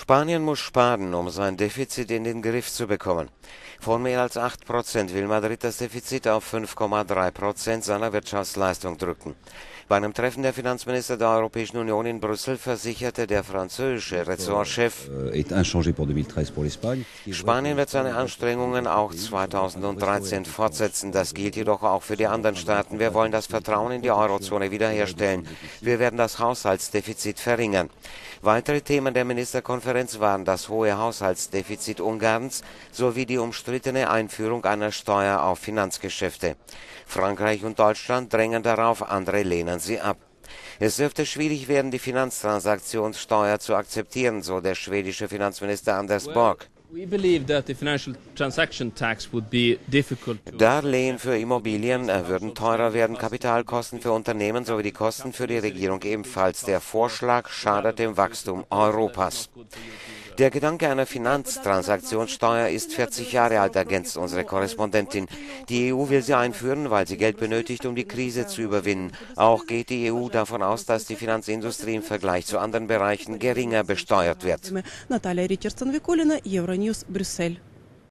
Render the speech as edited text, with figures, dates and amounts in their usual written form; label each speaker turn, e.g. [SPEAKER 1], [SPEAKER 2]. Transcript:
[SPEAKER 1] Spanien muss sparen, um sein Defizit in den Griff zu bekommen. Von mehr als 8% will Madrid das Defizit auf 5,3% seiner Wirtschaftsleistung drücken. Bei einem Treffen der Finanzminister der Europäischen Union in Brüssel versicherte der französische Ressortchef, Spanien wird seine Anstrengungen auch 2013 fortsetzen. Das gilt jedoch auch für die anderen Staaten. Wir wollen das Vertrauen in die Eurozone wiederherstellen. Wir werden das Haushaltsdefizit verringern. Weitere Themen der Ministerkonferenz waren das hohe Haushaltsdefizit Ungarns sowie die umstrittene Einführung einer Steuer auf Finanzgeschäfte. Frankreich und Deutschland drängen darauf, andere lehnen sie ab. Es dürfte schwierig werden, die Finanztransaktionssteuer zu akzeptieren, so der schwedische Finanzminister Anders Borg. Darlehen für Immobilien würden teurer werden, Kapitalkosten für Unternehmen sowie die Kosten für die Regierung ebenfalls. Der Vorschlag schadet dem Wachstum Europas. Der Gedanke einer Finanztransaktionssteuer ist 40 Jahre alt, ergänzt unsere Korrespondentin. Die EU will sie einführen, weil sie Geld benötigt, um die Krise zu überwinden. Auch geht die EU davon aus, dass die Finanzindustrie im Vergleich zu anderen Bereichen geringer besteuert wird.
[SPEAKER 2] Наталія Річардсон-Вікуліна, Євроньюз, Брюссель.